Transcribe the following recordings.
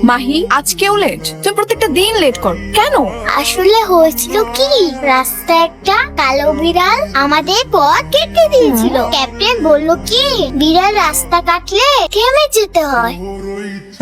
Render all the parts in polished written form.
মাহি আজকেও লেট, তুমি প্রত্যেকটা দিন লেট কর কেন? আসলে হয়েছিল কি, রাস্তায় একটা কালো বিড়াল আমাদের পথ কেটে দিয়েছিল। ক্যাপ্টেন বলল কি, বিড়াল রাস্তা কাটলে থেমে যেতে হয়।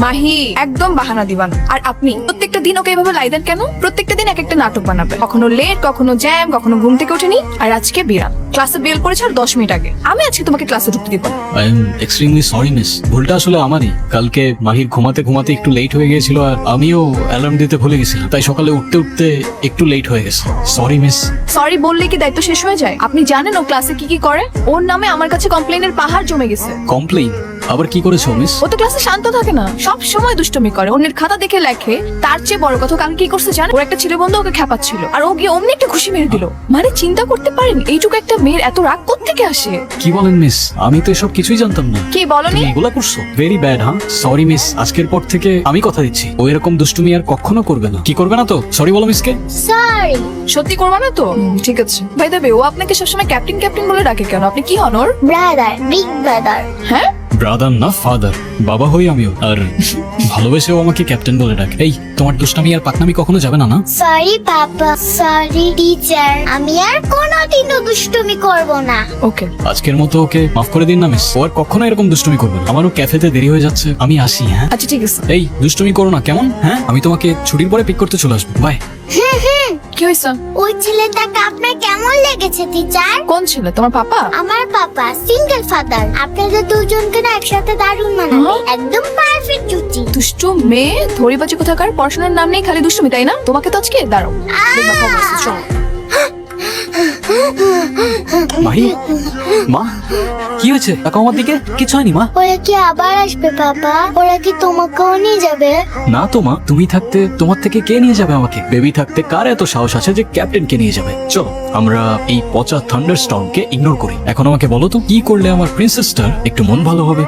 মাহি একদম বাহানা দিবান। আর আপনি প্রত্যেকটা দিন ওকে এভাবে লাই দেন কেন? প্রত্যেকটা দিন এক একটা নাটক বানাবে, কখনো লেট, কখনো জ্যাম, কখনো ঘুম থেকে ওঠেনি। আর আজকে বিড়াল ক্লাসে বেল করেছে আর 10 মিনিট আগে। আমি আজকে তোমাকে ক্লাসে ঢুকতে দিব না। I am extremely sorry miss, ভুলটা আসলে আমারই। কালকে মাহির ঘুমাতে ঘুমাতে একটু লেট হয়ে গিয়েছিল আর আমিও অ্যালার্ম দিতে ভুলে গেছিলাম, তাই সকালে উঠতে উঠতে একটু লেট হয়ে গেছে। Sorry miss. সরি বললে কি দায়িত্ব শেষ হয়ে যায়? আপনি জানেন ও ক্লাসে কি কি করে? ওর নামে আমার কাছে কমপ্লেনের পাহাড় জমে গেছে। কমপ্লেইন? আবার কি করেছো মিস? ও তো ক্লাসে শান্ত থাকে না, সব সময় দুষ্টুমি করে, অন্যের খাতা দেখে লেখে। তার চেয়ে বড় কথা, কাল কি করছে জানেন? ওর একটা ছেলে বন্ধু ওকে খেপাচ্ছিল আর ও গিয়ে অমনি একটা খুশি মেরে দিল। মানে চিন্তা করতে পারেন এইটুকু একটা মেয়ের এত রাগ কোত্থেকে আসে? কি বলেন মিস? আমি তো এসব কিছুই জানতাম না। কি বলনি? তুমি এগুলা করছো? Very bad. হ্যাঁ সরি মিস, আজকের পর থেকে আমি কথা দিচ্ছি ও এরকম দুষ্টুমি আর কখনো করবে না। কি করবে না তো? সরি বলো মিসকে। সরি। সত্যি করবা না তো? ঠিক আছে। ভাই দেবে, ও আপনাকে সবসময় ক্যাপ্টেন ক্যাপ্টেন বলে ডাকে কেন? আপনি কি হন ওর? Brother, big brother. হ্যাঁ, ব্রাদার না ফাদার, বাবা হই আমিও। আর ভালোবেসেও আমাকে ক্যাপ্টেন বলে ডাকে। এই তোমার দুষ্টামি আর পাকনামি কখনো যাবে না না? সরি পাপা, সরি টিচার, আমি আর কোনোদিনও দুষ্টুমি করব না। ওকে। আজকের মতো ওকে মাফ করে দিন না মিস, ও আর কখনো এরকম দুষ্টুমি করবে না। আমারও ক্যাফেতে দেরি হয়ে যাচ্ছে, আমি আসি। হ্যাঁ আচ্ছা ঠিক আছে। এই দুষ্টুমি করো না কেমন? হ্যাঁ আমি তোমাকে ছুটির পরে পিক করতে চলে আসবো। বাই। কি হয়েছে? ওই ছেলেটাকে আপনার কেমন লেগেছে টিচার? কোন ছেলে? তোমার পাপা? আমার পাপা সিঙ্গেল ফাদার। আপনাদের দুজনকে না একসাথে দারুণ মানাবে, হ্যাঁ? একদম পারফেক্ট জুটি। দুষ্টু মেয়ে, ধরিবাজি কোথাকার, পড়াশোনার নাম নেই, খালি দুষ্টুমি, তাই না? তোমাকে তো আজকে দাঁড়াও দেখবা খবর আছে, চলো। মাহি, মা কি হয়েছে? তাকে আমার দিকে। কিছু হয়নি মা। ওরা কি আবার আসবে পাপা? ওরা কি তোমাকেও নিয়ে যাবে? না তো মা, তুমি থাকতে তোমার থেকে কে নিয়ে যাবে আমাকে? বেবি থাকতে কার এত সাহস আছে যে ক্যাপ্টেনকে নিয়ে যাবে? চলো আমরা এই পচা থান্ডার স্টর্মকে ইগনোর করি। এখন আমাকে বলো তো কি করলে আমার প্রিন্সেসটার একটু মন ভালো হবে?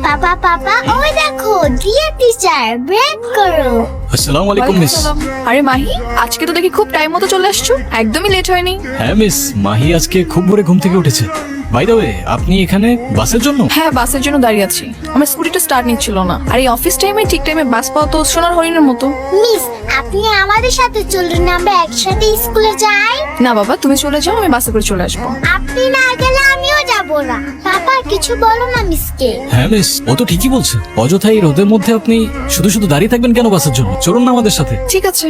পাপা পাপা, ওই দেখো ডিয়ার টিচার, ব্রেক করো। আসসালামু আলাইকুম মিস। আরে মাহি, আজকে তো দেখি খুব টাইম মতো চলে আসছো, একদমই লেট হয়নি। হ্যাঁ মিস, মাহি আজকে খুব ভোরে ঘুম থেকে উঠেছে। বাই দ্য ওয়ে, আপনি এখানে বাসের জন্য? হ্যাঁ, বাসের জন্য দাঁড়িয়ে আছি। আমার স্কুটিটা স্টার্ট নিচ্ছিল না। আর এই অফিস টাইমে ঠিক টাইমে বাস পাওয়া তো সোনার হরিণের মতো। মিস, আপনি আমাদের সাথে চলুন, আমরা একসাথে স্কুলে যাই। না বাবা, তুমি চলে যাও, আমি বাসে করে চলে আসবো। আপনি না গেলে আমিও যাব না। পাপা কিছু বলো না মিসকে। হ্যাঁ মিস, ও তো ঠিকই বলছে। অযথা এই রোদের মধ্যে আপনি শুধু শুধু দাঁড়িয়ে থাকবেন কেন বাসের জন্য? চলুন না আমাদের সাথে। ঠিক আছে।